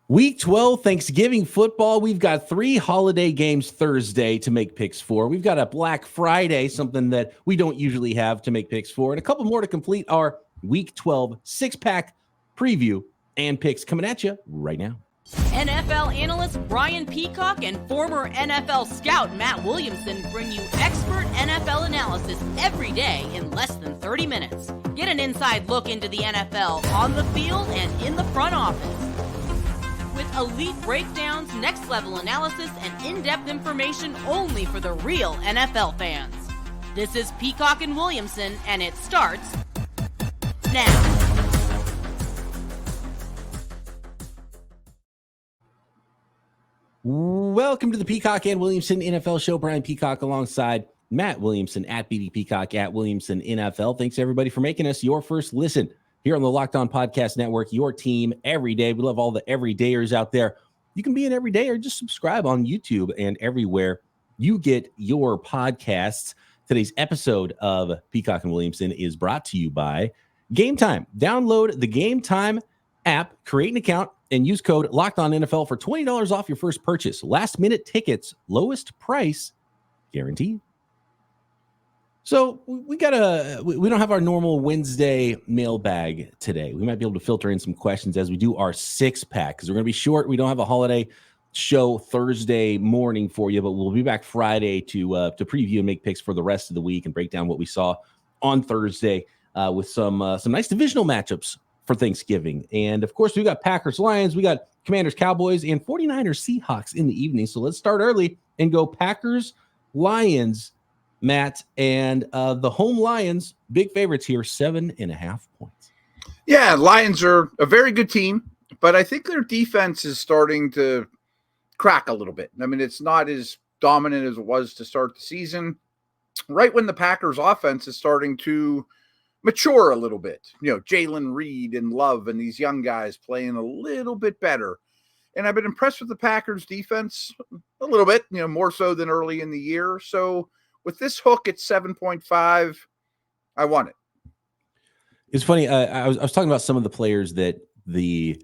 Week 12, Thanksgiving football. We've got 3 holiday games Thursday to make picks for. We've got a Black Friday, something that we don't usually have to make picks for, and a couple more to complete our Week 12 six-pack preview and picks coming at you right now. NFL analyst Brian Peacock and former NFL scout Matt Williamson bring you expert NFL analysis every day in less than 30 minutes. Get an inside look into the NFL on the field and in the front office. With elite breakdowns, next-level analysis, and in-depth information only for the real NFL fans. This is Peacock and Williamson, and it starts now. Welcome to the Peacock and Williamson NFL Show. Brian Peacock alongside Matt Williamson at BD Peacock at Williamson NFL. Thanks, everybody, for making us your first listen here on the Locked On Podcast Network, your team every day. We love all the everydayers out there. You can be an everydayer. Just subscribe on YouTube and everywhere you get your podcasts. Today's episode of Peacock and Williamson is brought to you by Gametime. Download the Gametime app, create an account, and use code LOCKEDONNFL for $20 off your first purchase. Last-minute tickets, lowest price guaranteed. So we don't have our normal Wednesday mailbag today. We might be able to filter in some questions as we do our six-pack because we're going to be short. We don't have a holiday show Thursday morning for you, but we'll be back Friday to preview and make picks for the rest of the week and break down what we saw on Thursday with some nice divisional matchups for Thanksgiving. And, of course, we got Packers-Lions, we got Commanders-Cowboys, and 49ers-Seahawks in the evening. So let's start early and go Packers-Lions, Matt, and the home Lions, big favorites here, 7.5 points. Yeah, Lions are a very good team, but I think their defense is starting to crack a little bit. I mean, it's not as dominant as it was to start the season. Right when the Packers offense is starting to mature a little bit, Jalen Reed and Love and these young guys playing a little bit better. And I've been impressed with the Packers defense a little bit, more so than early in the year. So with this hook at 7.5, I want it. It's funny. I was talking about some of the players that the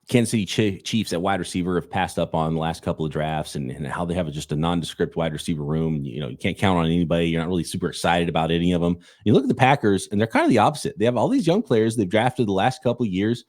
Kansas City Chiefs at wide receiver have passed up on the last couple of drafts and how they have just a nondescript wide receiver room. You can't count on anybody. You're not really super excited about any of them. You look at the Packers, and they're kind of the opposite. They have all these young players they've drafted the last couple of years,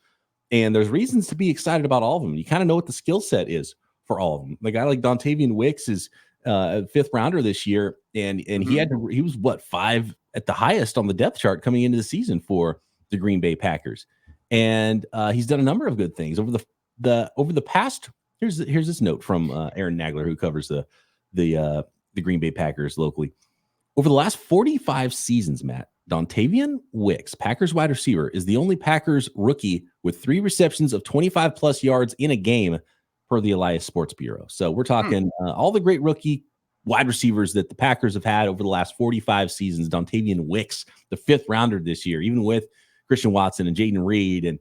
and there's reasons to be excited about all of them. You kind of know what the skill set is for all of them. A guy like Dontavian Wicks is a fifth rounder this year, and he was 5 at the highest on the depth chart coming into the season for the Green Bay Packers. And he's done a number of good things over the past. Here's this note from Aaron Nagler, who covers the Green Bay Packers locally. Over the last 45 seasons, Matt, Dontavian Wicks, Packers wide receiver, is the only Packers rookie with 3 receptions of 25 plus yards in a game per the Elias Sports Bureau. So we're talking all the great rookie wide receivers that the Packers have had over the last 45 seasons. Dontavian Wicks, the 5th rounder this year, even with Christian Watson and Jaden Reed and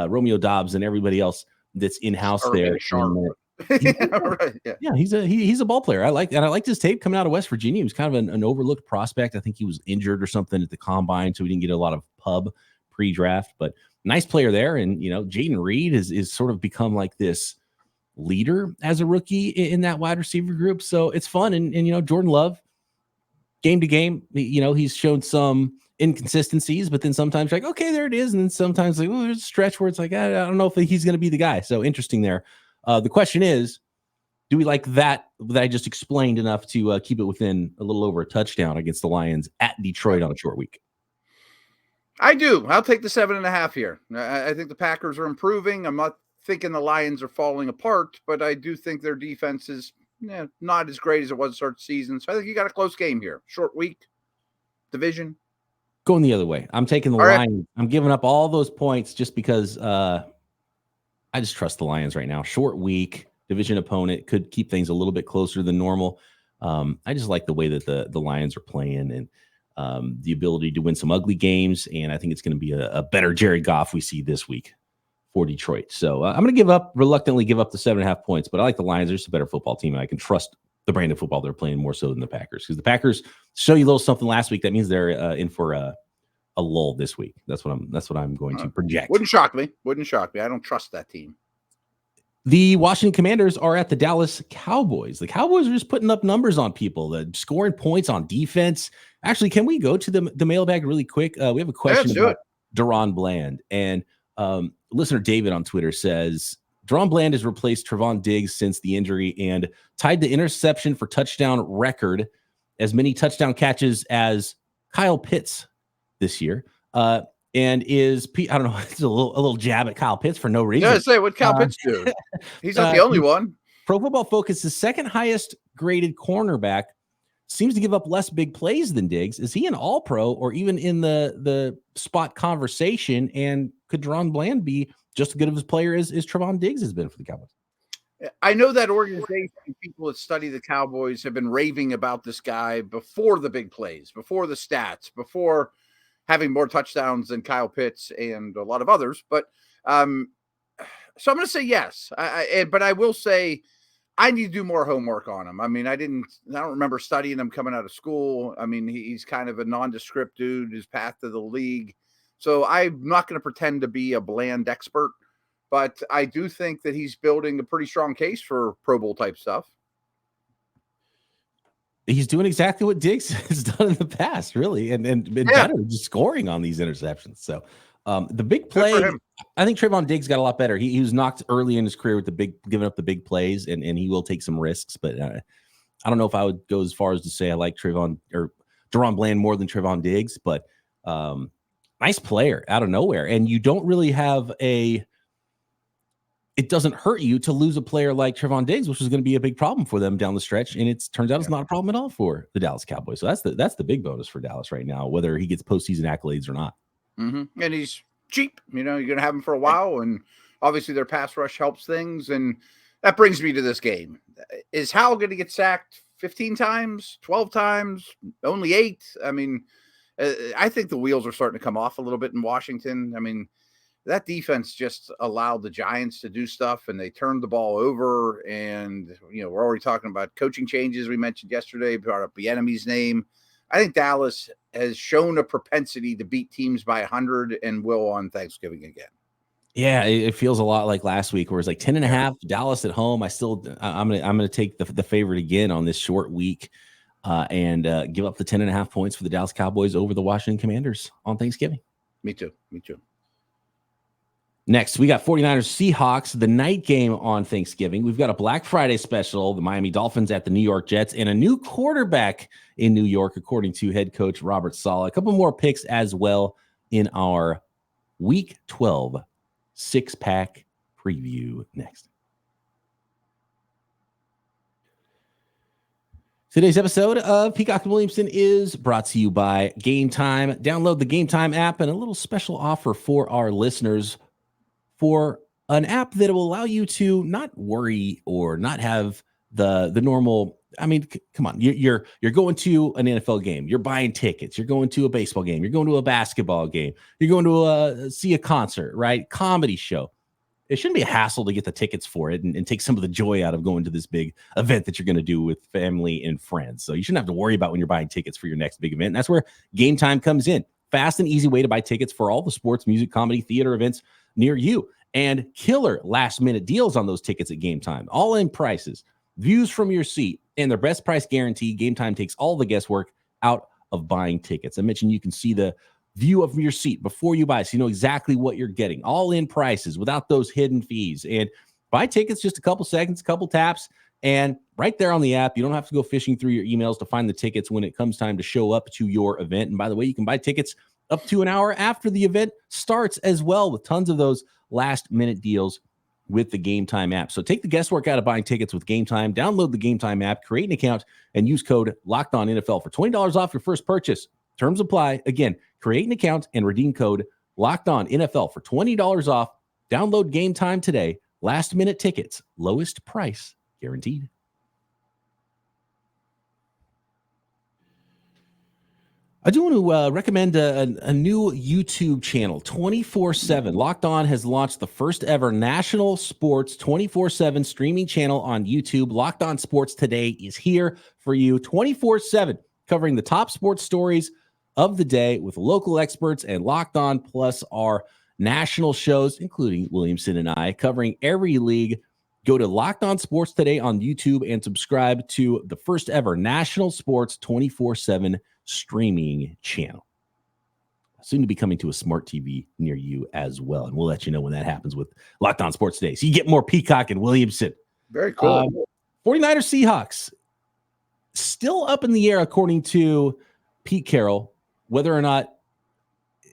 Romeo Dobbs and everybody else that's in-house there. Yeah, he's a ball player. I liked his tape coming out of West Virginia. He was kind of an overlooked prospect. I think he was injured or something at the combine, so we didn't get a lot of pub pre-draft, but nice player there. And, Jaden Reed is sort of become like this leader as a rookie in that wide receiver group. So it's fun. And Jordan Love, game to game, he's shown some inconsistencies, but then sometimes like, okay, there it is. And then sometimes like, there's a stretch where it's like, I don't know if he's going to be the guy. So interesting there. The question is, do we like that I just explained enough to keep it within a little over a touchdown against the Lions at Detroit on a short week? I do. I'll take the 7.5 here. I think the Packers are improving. I'm not thinking the Lions are falling apart, but I do think their defense is not as great as it was to start the season. So I think you got a close game here. Short week, division. Going the other way. I'm taking the Lions. Right. I'm giving up all those points just because I just trust the Lions right now. Short week, division opponent, could keep things a little bit closer than normal. I just like the way that the Lions are playing and the ability to win some ugly games. And I think it's going to be a better Jared Goff we see this week for Detroit. So I'm going to reluctantly give up the 7.5 points, but I like the Lions. They're just a better football team, and I can trust the brand of football they're playing more so than the Packers, because the Packers show you a little something last week. That means they're in for a lull this week. That's what I'm going to project. Wouldn't shock me. I don't trust that team. The Washington Commanders are at the Dallas Cowboys. The Cowboys are just putting up numbers on people, scoring points on defense. Actually, can we go to the mailbag really quick? We have a question about Deron Bland. And listener David on Twitter says, Deron Bland has replaced Trevon Diggs since the injury and tied the interception for touchdown record, as many touchdown catches as Kyle Pitts this year. And I don't know, it's a little jab at Kyle Pitts for no reason. Yeah, say what Kyle Pitts do. He's not the only one. Pro Football Focus, the second highest graded cornerback, seems to give up less big plays than Diggs. Is he an all-pro or even in the spot conversation? And could Deron Bland be just as good of a player as Trevon Diggs has been for the Cowboys? I know that organization, people that study the Cowboys have been raving about this guy before the big plays, before the stats, before having more touchdowns than Kyle Pitts and a lot of others. But so I'm going to say yes. But I will say I need to do more homework on him. I mean, I don't remember studying him coming out of school. I mean, he's kind of a nondescript dude, his path to the league. So I'm not going to pretend to be a Bland expert, but I do think that he's building a pretty strong case for Pro Bowl type stuff. He's doing exactly what Diggs has done in the past, really, and better, just scoring on these interceptions. So the big play, I think Trevon Diggs got a lot better. He was knocked early in his career with giving up the big plays, and he will take some risks. But I don't know if I would go as far as to say I like Deron Bland more than Trevon Diggs, but nice player out of nowhere. And you don't really have it doesn't hurt you to lose a player like Trevon Diggs, which is going to be a big problem for them down the stretch. And it turns out it's not a problem at all for the Dallas Cowboys. So that's the big bonus for Dallas right now, whether he gets postseason accolades or not. Mm-hmm. And he's cheap. You're going to have him for a while. And obviously their pass rush helps things. And that brings me to this game. Is Howell going to get sacked 15 times, 12 times, only 8? I mean, I think the wheels are starting to come off a little bit in Washington. I mean, that defense just allowed the Giants to do stuff, and they turned the ball over. And, we're already talking about coaching changes. We mentioned yesterday, brought up the enemy's name. I think Dallas has shown a propensity to beat teams by 100 and will on Thanksgiving again. Yeah, it feels a lot like last week where it's like 10.5 Dallas at home. I'm gonna take the favorite again on this short week and give up the 10.5 points for the Dallas Cowboys over the Washington Commanders on Thanksgiving. Me too. Next, we got 49ers Seahawks, the night game on Thanksgiving. We've got a Black Friday special, the Miami Dolphins at the New York Jets, and a new quarterback in New York, according to head coach Robert Saleh. A couple more picks as well in our Week 12 six-pack preview next. Today's episode of Peacock Williamson is brought to you by Gametime. Download the Gametime app and a little special offer for our listeners for an app that will allow you to not worry or not have the normal. I mean, come on, you're going to an NFL game, you're buying tickets, you're going to a baseball game, you're going to a basketball game, you're going to see a concert, right? Comedy show. It shouldn't be a hassle to get the tickets for it and take some of the joy out of going to this big event that you're going to do with family and friends. So you shouldn't have to worry about when you're buying tickets for your next big event. And that's where Gametime comes in. Fast and easy way to buy tickets for all the sports, music, comedy, theater events near you. And killer last-minute deals on those tickets at Gametime. All-in prices, views from your seat, and their best price guarantee. Gametime takes all the guesswork out of buying tickets. I mentioned you can see the view of your seat before you buy, so you know exactly what you're getting. All-in prices without those hidden fees. And buy tickets just a couple seconds, couple taps, and right there on the app, you don't have to go fishing through your emails to find the tickets when it comes time to show up to your event. And by the way, you can buy tickets up to an hour after the event starts as well, with tons of those last-minute deals with the Gametime app. So take the guesswork out of buying tickets with Gametime. Download the Gametime app, create an account, and use code LOCKEDONNFL for $20 off your first purchase. Terms apply. Again, create an account and redeem code LOCKEDONNFL for $20 off. Download Gametime today. Last-minute tickets, lowest price guaranteed. I do want to recommend a new YouTube channel, 24/7. Locked On has launched the first ever national sports 24/7 streaming channel on YouTube. Locked On Sports Today is here for you 24/7, covering the top sports stories of the day with local experts, and Locked On plus our national shows, including Williamson and I, covering every league Go to Locked On Sports today on YouTube and subscribe to the first ever national sports 24/7 streaming channel. Soon to be coming to a smart TV near you as well. And we'll let you know when that happens with Locked On Sports today. So you get more Peacock and Williamson. Very cool. 49ers Seahawks still up in the air, according to Pete Carroll, whether or not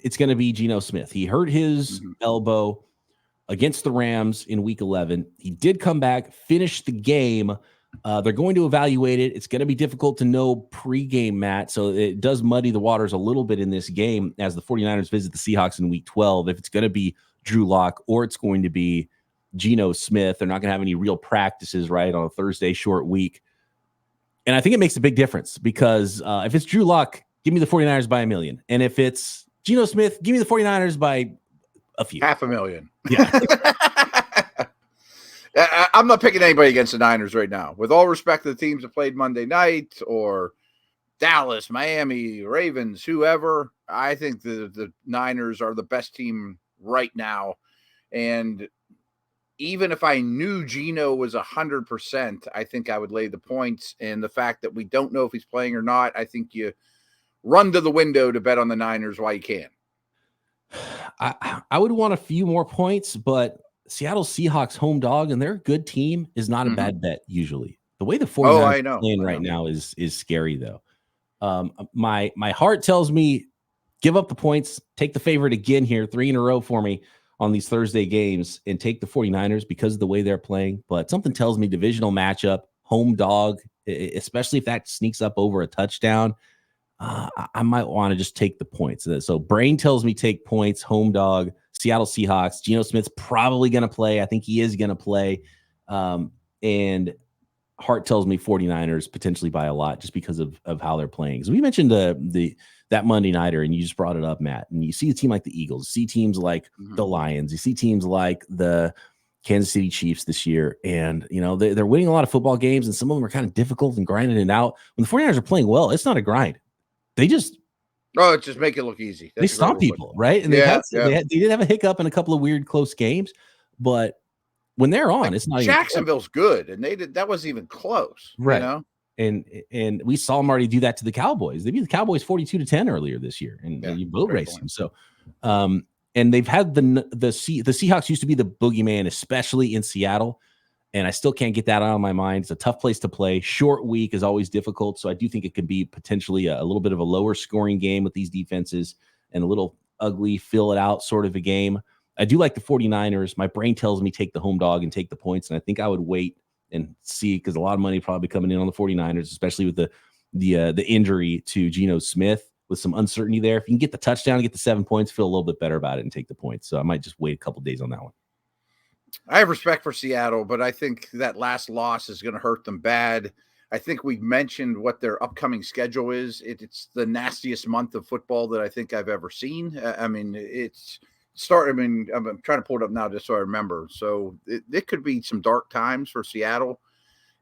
it's going to be Geno Smith. He hurt his elbow against the Rams in week 11. He did come back, finish the game. They're going to evaluate it. It's going to be difficult to know pregame, Matt. So it does muddy the waters a little bit in this game as the 49ers visit the Seahawks in week 12. If it's going to be Drew Lock or it's going to be Geno Smith, they're not going to have any real practices, right, on a Thursday short week. And I think it makes a big difference because if it's Drew Lock, give me the 49ers by 1 million. And if it's Geno Smith, give me the 49ers by a few. 500,000. Yeah. I'm not picking anybody against the Niners right now. With all respect to the teams that played Monday night or Dallas, Miami, Ravens, whoever, I think the Niners are the best team right now. And even if I knew Geno was 100%, I think I would lay the points. And the fact that we don't know if he's playing or not, I think you run to the window to bet on the Niners while you can. I would want a few more points, but Seattle Seahawks home dog, and they're a good team, is not a bad bet usually. The way the 49ers are playing right now is scary, though. My heart tells me give up the points, take the favorite again here, 3 in a row for me on these Thursday games, and take the 49ers because of the way they're playing. But something tells me divisional matchup, home dog, especially if that sneaks up over a touchdown, I might want to just take the points. So brain tells me take points, home dog, Seattle Seahawks. Geno Smith's probably going to play. I think he is going to play. And heart tells me 49ers potentially by a lot just because of how they're playing. So we mentioned that Monday nighter, and you just brought it up, Matt. And you see a team like the Eagles, you see teams like the Lions, you see teams like the Kansas City Chiefs this year. And, you know, they're winning a lot of football games, and some of them are kind of difficult and grinding it out. When the 49ers are playing well, it's not a grind. They just make it look easy. They stomp people, right? And they did have a hiccup in a couple of weird close games, but when they're on, it's not. Jacksonville's good, and that wasn't even close, right? You know? And we saw them already do that to the Cowboys. They beat the Cowboys 42-10 earlier this year, and you boat raced them. So, and they've had the Seahawks used to be the boogeyman, especially in Seattle. And I still can't get that out of my mind. It's a tough place to play. Short week is always difficult. So I do think it could be potentially a little bit of a lower scoring game with these defenses and a little ugly, fill it out sort of a game. I do like the 49ers. My brain tells me take the home dog and take the points. And I think I would wait and see because a lot of money probably coming in on the 49ers, especially with the injury to Geno Smith with some uncertainty there. If you can get the touchdown and get the 7 points, feel a little bit better about it and take the points. So I might just wait a couple days on that one. I have respect for Seattle, but I think that last loss is going to hurt them bad. I think we mentioned what their upcoming schedule is. It's the nastiest month of football that I think I've ever seen. I'm trying to pull it up now just so I remember. So it could be some dark times for Seattle.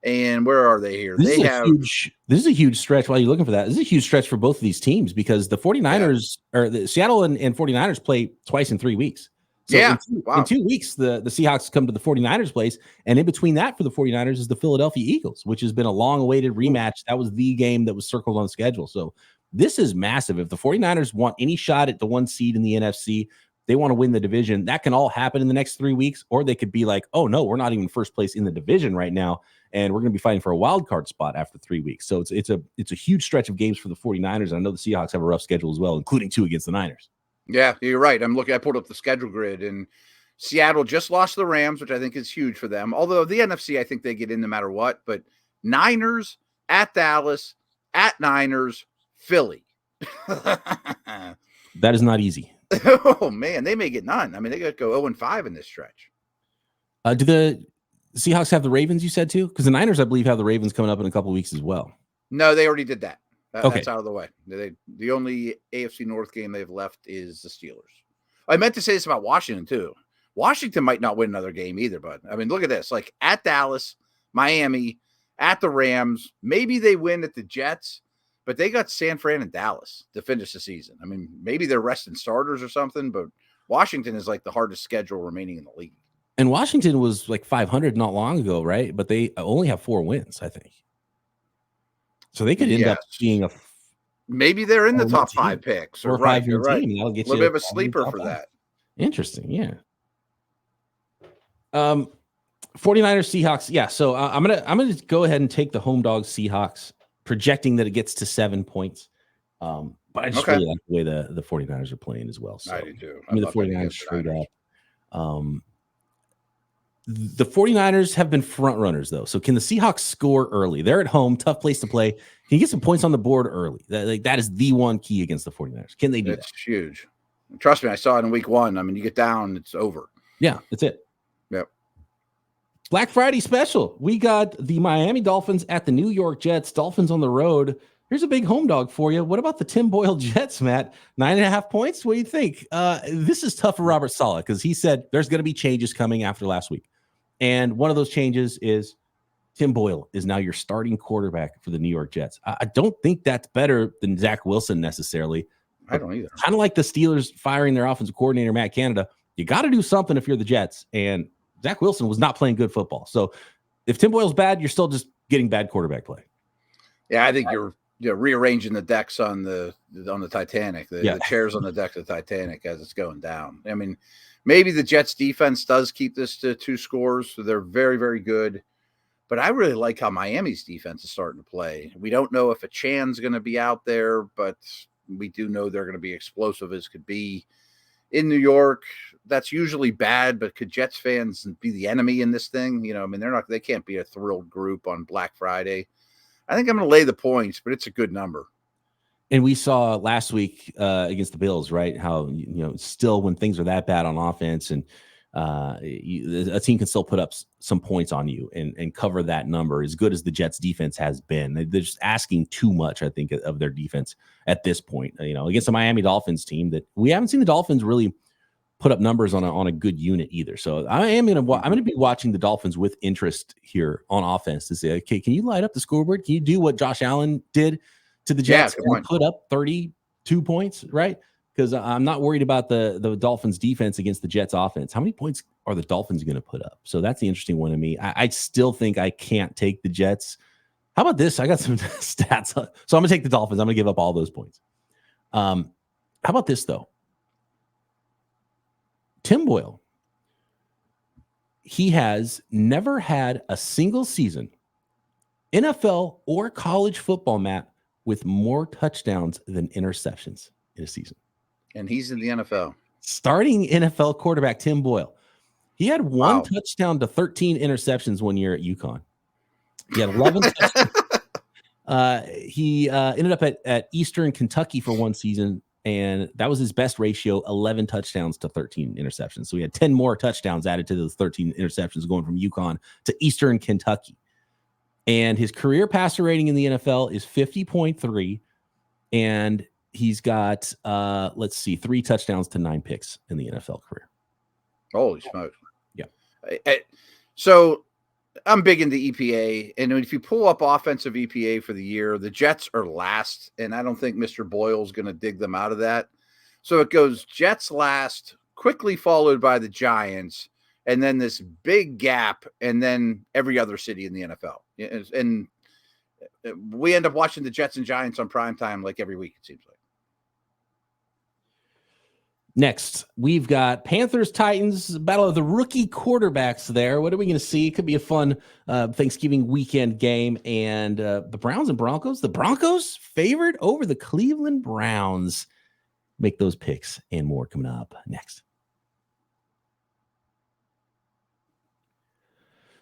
And where are they here? This is a huge stretch while you're looking for that. This is a huge stretch for both of these teams because the 49ers or the Seattle and 49ers play twice in 3 weeks. So in 2 weeks, the Seahawks come to the 49ers place. And in between that for the 49ers is the Philadelphia Eagles, which has been a long-awaited rematch. That was the game that was circled on the schedule. So this is massive. If the 49ers want any shot at the 1 seed in the NFC, they want to win the division, that can all happen in the next 3 weeks. Or they could be like, oh, no, we're not even first place in the division right now. And we're going to be fighting for a wild card spot after 3 weeks. So it's a huge stretch of games for the 49ers. I know the Seahawks have a rough schedule as well, including 2 against the Niners. Yeah, you're right. I pulled up the schedule grid, and Seattle just lost the Rams, which I think is huge for them. Although the NFC, I think they get in no matter what. But Niners, at Dallas, at Niners, Philly. That is not easy. Oh, man, they may get none. I mean, they got to go 0-5 in this stretch. Do the Seahawks have the Ravens, you said, too? Because the Niners, I believe, have the Ravens coming up in a couple of weeks as well. No, they already did that. Okay. That's out of the way. The only AFC North game they've left is the Steelers. I meant to say this about Washington, too. Washington might not win another game either, but I mean, look at this. Like at Dallas, Miami, at the Rams, maybe they win at the Jets, but they got San Fran and Dallas to finish the season. I mean, maybe they're resting starters or something, but Washington is like the hardest schedule remaining in the league. And Washington was like 500 not long ago, right? But they only have 4 wins, I think. So they could end up being maybe they're in the top 5 team. picks. Or right, you're right. Team. That'll get a little bit of a sleeper for that. Interesting, yeah. 49ers Seahawks. Yeah, so I'm gonna go ahead and take the home dog Seahawks, projecting that it gets to 7 points. But I just really like the way the 49ers are playing as well. So I do too. I mean, the 49ers straight up. The 49ers have been front runners, though. So can the Seahawks score early? They're at home, tough place to play. Can you get some points on the board early? That is the one key against the 49ers. Can they do that? It's huge. Trust me, I saw it in week 1. I mean, you get down, it's over. Yeah, that's it. Yep. Black Friday special. We got the Miami Dolphins at the New York Jets. Dolphins on the road. Here's a big home dog for you. What about the Tim Boyle Jets, Matt? 9.5 points? What do you think? This is tough for Robert Saleh because he said there's going to be changes coming after last week. And one of those changes is Tim Boyle is now your starting quarterback for the New York Jets. I don't think that's better than Zach Wilson necessarily. I don't either. Kind of like the Steelers firing their offensive coordinator, Matt Canada. You got to do something if you're the Jets. And Zach Wilson was not playing good football. So if Tim Boyle's bad, you're still just getting bad quarterback play. Yeah, I think you're rearranging the decks on the Titanic, the chairs on the deck of the Titanic as it's going down. I mean, maybe the Jets defense does keep this to 2 scores. So they're very, very good. But I really like how Miami's defense is starting to play. We don't know if a Chan's going to be out there, but we do know they're going to be explosive as could be. In New York, that's usually bad, but could Jets fans be the enemy in this thing? You know, I mean, they can't be a thrilled group on Black Friday. I think I'm going to lay the points, but it's a good number. And we saw last week against the Bills, right? How, still when things are that bad on offense and a team can still put up some points on you and cover that number as good as the Jets defense has been. They're just asking too much, I think, of their defense at this point, against the Miami Dolphins team that we haven't seen the Dolphins really put up numbers on a good unit either. So I'm going to be watching the Dolphins with interest here on offense to say, okay, can you light up the scoreboard? Can you do what Josh Allen did to the Jets and put up 32 points, right? Because I'm not worried about the Dolphins defense against the Jets offense. How many points are the Dolphins going to put up? So that's the interesting one to me. I still think I can't take the Jets. How about this? I got some stats. So I'm going to take the Dolphins. I'm going to give up all those points. How about this, though? Tim Boyle, he has never had a single season, NFL or college football, Matt, with more touchdowns than interceptions in a season. And he's in the NFL. Starting NFL quarterback Tim Boyle. He had one touchdown to 13 interceptions 1 year at UConn. He had 11 touchdowns. He ended up at Eastern Kentucky for one season, and that was his best ratio, 11 touchdowns to 13 interceptions. So he had 10 more touchdowns added to those 13 interceptions going from UConn to Eastern Kentucky. And his career passer rating in the NFL is 50.3, and he's got, 3 touchdowns to 9 picks in the NFL career. Holy smokes. Yeah. So I'm big into EPA, and if you pull up offensive EPA for the year, the Jets are last, and I don't think Mr. Boyle's going to dig them out of that. So it goes Jets last, quickly followed by the Giants, and then this big gap, and then every other city in the NFL. And we end up watching the Jets and Giants on primetime like every week, it seems like. Next, we've got Panthers, Titans, battle of the rookie quarterbacks there. What are we going to see? It could be a fun Thanksgiving weekend game. And the Browns and Broncos. The Broncos favored over the Cleveland Browns. Make those picks and more coming up next.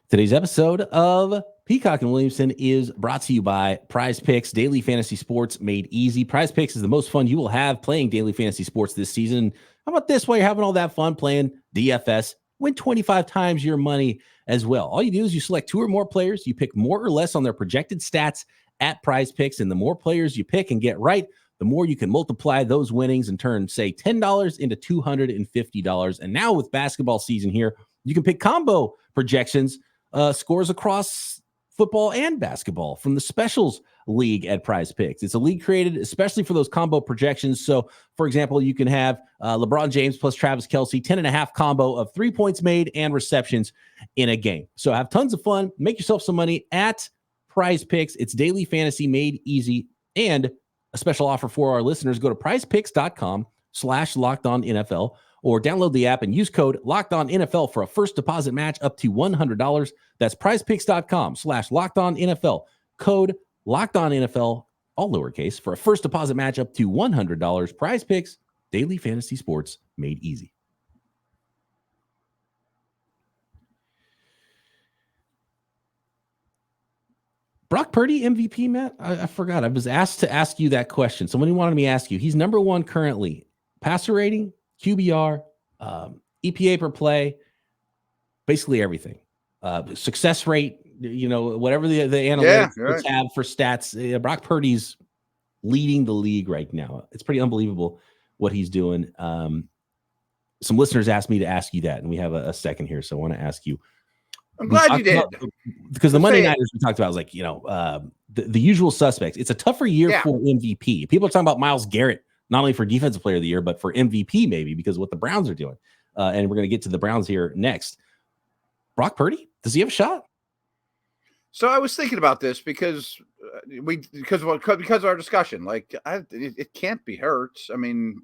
Today's episode of Peacock and Williamson is brought to you by PrizePicks, daily fantasy sports made easy. PrizePicks is the most fun you will have playing daily fantasy sports this season. How about this? While you're having all that fun playing DFS, win 25 times your money as well. All you do is you select 2 or more players. You pick more or less on their projected stats at PrizePicks, and the more players you pick and get right, the more you can multiply those winnings and turn, say, $10 into $250. And now with basketball season here, you can pick combo projections, scores across football and basketball from the Specials League at PrizePicks. It's a league created especially for those combo projections. So, for example, you can have LeBron James plus Travis Kelce, 10.5 combo of 3 points made and receptions in a game. So have tons of fun. Make yourself some money at PrizePicks. It's daily fantasy made easy. And a special offer for our listeners. Go to prizepicks.com/LockedOnNFL or download the app and use code LockedOnNFL for a first deposit match up to $100. That's prizepicks.com/LockedOnNFL. Code LockedOnNFL, all lowercase, for a first deposit match up to $100. PrizePicks, daily fantasy sports made easy. Brock Purdy MVP, Matt? I forgot. I was asked to ask you that question. Somebody wanted me to ask you. He's number one currently. Passer rating, QBR, EPA per play, basically everything. Success rate, whatever the analytics have for stats. Brock Purdy's leading the league right now. It's pretty unbelievable what he's doing. Some listeners asked me to ask you that, and we have a second here, so I want to ask you. I'm glad you did. Because the Monday Nighters we talked about was like, the usual suspects. It's a tougher year for MVP. People are talking about Myles Garrett, not only for Defensive Player of the Year, but for MVP maybe because of what the Browns are doing. And we're going to get to the Browns here next. Brock Purdy, does he have a shot? So I was thinking about this because of our discussion. It can't be hurt. I mean,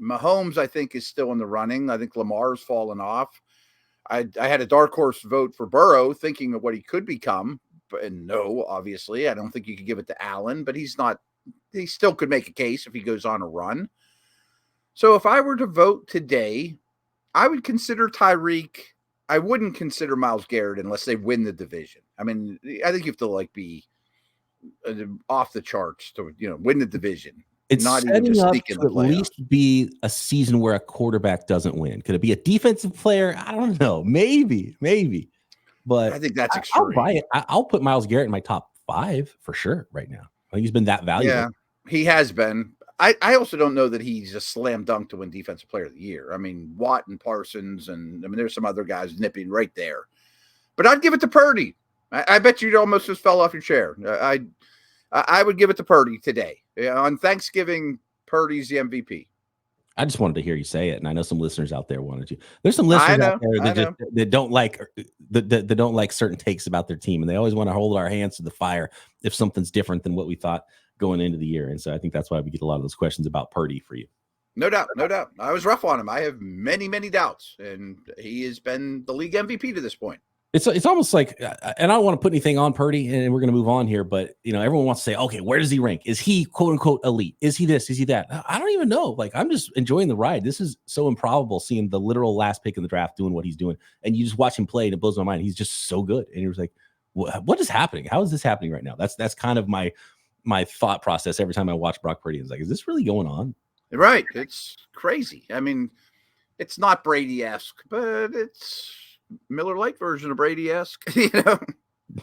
Mahomes, I think, is still in the running. I think Lamar's fallen off. I had a dark horse vote for Burrow, thinking of what he could become, and no, obviously, I don't think you could give it to Allen, but he's not. He still could make a case if he goes on a run. So if I were to vote today, I would consider Tyreek. I wouldn't consider Myles Garrett unless they win the division. I mean, I think you have to be off the charts to win the division. It's not setting even just up sneak in to the at playoffs. least be a season where a quarterback doesn't win. Could it be a defensive player? I don't know. Maybe. But I think that's extreme. I'll buy it. I'll put Myles Garrett in my top 5 for sure right now. I think he's been that valuable. Yeah, he has been. I also don't know that he's a slam dunk to win Defensive Player of the Year. I mean, Watt and Parsons, and there's some other guys nipping right there. But I'd give it to Purdy. I bet you almost just fell off your chair. I would give it to Purdy today. On Thanksgiving, Purdy's the MVP. I just wanted to hear you say it, and I know some listeners out there wanted to. There's some listeners out there that don't like that don't like certain takes about their team, and they always want to hold our hands to the fire if something's different than what we thought going into the year. And so I think that's why we get a lot of those questions about Purdy for you. No doubt. I was rough on him. I have many, many doubts, and he has been the league MVP to this point. It's almost like, and I don't want to put anything on Purdy, and we're going to move on here, but everyone wants to say, okay, where does he rank? Is he quote unquote elite? Is he this? Is he that? I don't even know. I'm just enjoying the ride. This is so improbable seeing the literal last pick in the draft doing what he's doing, and you just watch him play, and it blows my mind. He's just so good, and you're like, what is happening? How is this happening right now? That's kind of my thought process every time I watch Brock Purdy. It's like, is this really going on? Right. It's crazy. I mean, it's not Brady-esque, but it's Miller Lite version of Brady-esque,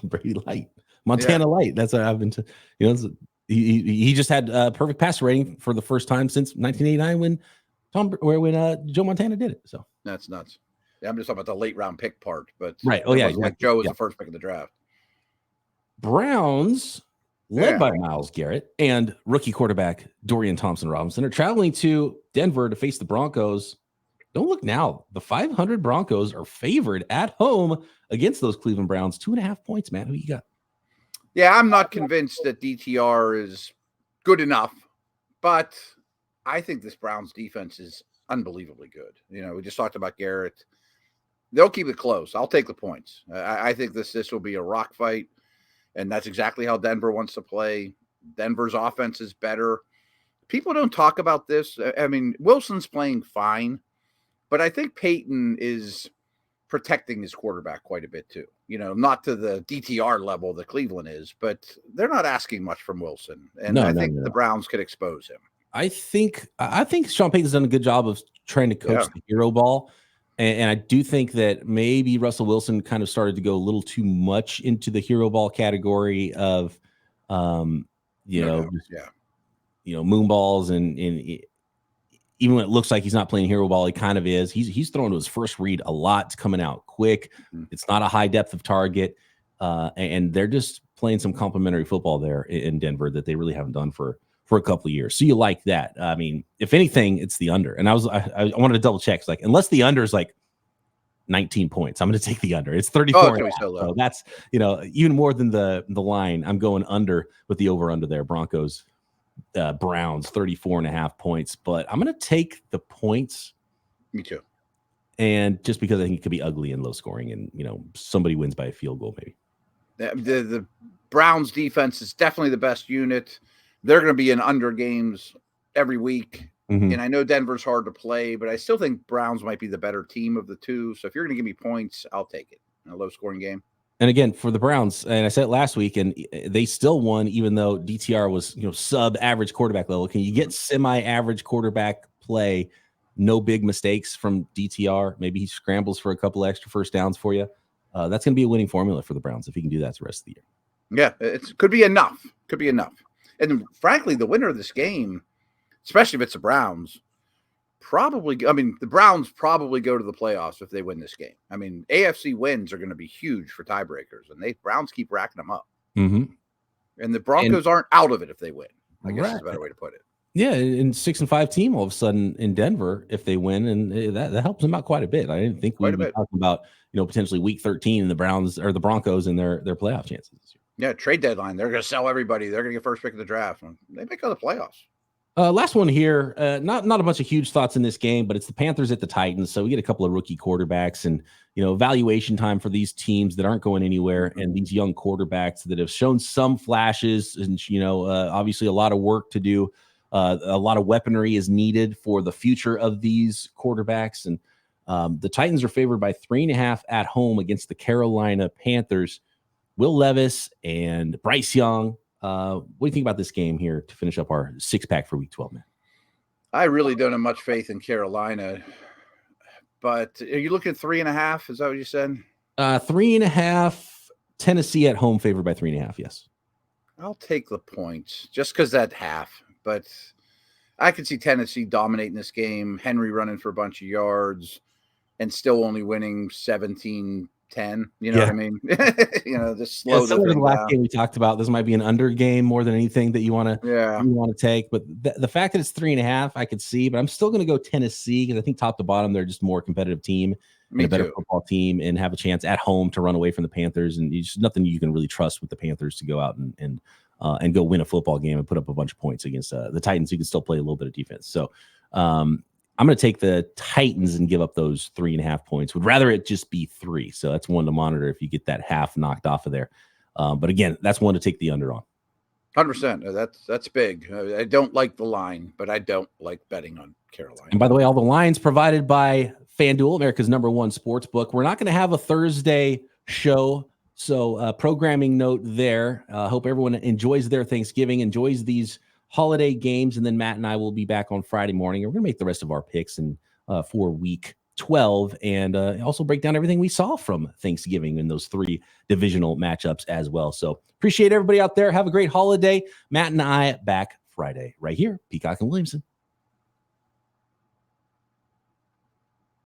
Brady Light, Montana Light. That's what I've been to. He just had a perfect passer rating for the first time since 1989 when Joe Montana did it. So that's nuts. Yeah, I'm just talking about the late round pick part, but right. Oh yeah, like Joe was the first pick of the draft. Browns, led by Myles Garrett and rookie quarterback Dorian Thompson-Robinson, are traveling to Denver to face the Broncos. Don't look now. The 500 Broncos are favored at home against those Cleveland Browns. 2.5 points, man. Who you got? Yeah, I'm not convinced that DTR is good enough, but I think this Browns defense is unbelievably good. We just talked about Garrett. They'll keep it close. I'll take the points. I think this will be a rock fight, and that's exactly how Denver wants to play. Denver's offense is better. People don't talk about this. I mean, Wilson's playing fine, but I think Peyton is protecting his quarterback quite a bit too. Not to the DTR level that Cleveland is, but they're not asking much from Wilson. And I think the Browns could expose him. I think Sean Payton's done a good job of trying to coach the hero ball. And I do think that maybe Russell Wilson kind of started to go a little too much into the hero ball category of, moon balls and even when it looks like he's not playing hero ball, he kind of is. He's throwing to his first read a lot. It's coming out quick. Mm-hmm. It's not a high depth of target. And they're just playing some complimentary football there in Denver that they really haven't done for a couple of years. So you like that. I mean, if anything, it's the under. And I wanted to double check. It's like, unless the under is like 19 points, I'm going to take the under. It's 34. So that's, even more than the line. I'm going under with the over under there. Broncos, Browns, 34.5 points. But I'm going to take the points. Me too. And just because I think it could be ugly and low scoring, and somebody wins by a field goal, maybe. The Browns defense is definitely the best unit. They're going to be in under games every week. Mm-hmm. And I know Denver's hard to play, but I still think Browns might be the better team of the two. So if you're going to give me points, I'll take it in a low scoring game. And again, for the Browns, and I said it last week, and they still won, even though DTR was, sub average quarterback level. Can you get semi-average quarterback play? No big mistakes from DTR. Maybe he scrambles for a couple extra first downs for you. That's going to be a winning formula for the Browns if he can do that the rest of the year. Yeah, it could be enough. Could be enough. And frankly, the winner of this game, especially if it's the Browns, the Browns probably go to the playoffs if they win this game. I mean, AFC wins are going to be huge for tiebreakers, and Browns keep racking them up. Mm-hmm. And the Broncos aren't out of it if they win. I guess is a better way to put it. Yeah, and 6-5 team all of a sudden in Denver if they win, and that helps them out quite a bit. I didn't think we'd be talking about potentially week 13 and the Browns or the Broncos and their playoff chances this year. Yeah, trade deadline. They're going to sell everybody. They're going to get first pick of the draft. They make out the playoffs. Last one here. Not a bunch of huge thoughts in this game, but it's the Panthers at the Titans. So we get a couple of rookie quarterbacks, and evaluation time for these teams that aren't going anywhere, and these young quarterbacks that have shown some flashes, and obviously a lot of work to do. A lot of weaponry is needed for the future of these quarterbacks, and the Titans are favored by 3.5 at home against the Carolina Panthers. Will Levis and Bryce Young. What do you think about this game here to finish up our 6-pack for Week 12, man? I really don't have much faith in Carolina, but are you looking at 3.5? Is that what you said? 3.5. Tennessee at home favored by 3.5. Yes. I'll take the points just because that half, but I could see Tennessee dominating this game. Henry running for a bunch of yards and still only winning 17-10. You know what I mean? Just slow the last game we talked about. This might be an under game more than anything that you want to take. But the fact that it's 3.5, I could see. But I'm still going to go Tennessee because I think top to bottom they're just a more competitive team, and a better football team, and have a chance at home to run away from the Panthers. And there's nothing you can really trust with the Panthers to go out and go win a football game and put up a bunch of points against the Titans, who can still play a little bit of defense. So I'm going to take the Titans and give up those 3.5 points. Would rather it just be 3. So that's one to monitor if you get that half knocked off of there. But again, that's one to take the under on. 100%. That's big. I don't like the line, but I don't like betting on Carolina. And by the way, all the lines provided by FanDuel, America's #1 sports book. We're not going to have a Thursday show. So programming note there. Hope everyone enjoys their Thanksgiving, enjoys these holiday games, and then Matt and I will be back on Friday morning. We're going to make the rest of our picks for Week 12, and also break down everything we saw from Thanksgiving in those 3 divisional matchups as well. So appreciate everybody out there. Have a great holiday. Matt and I back Friday right here, Peacock and Williamson.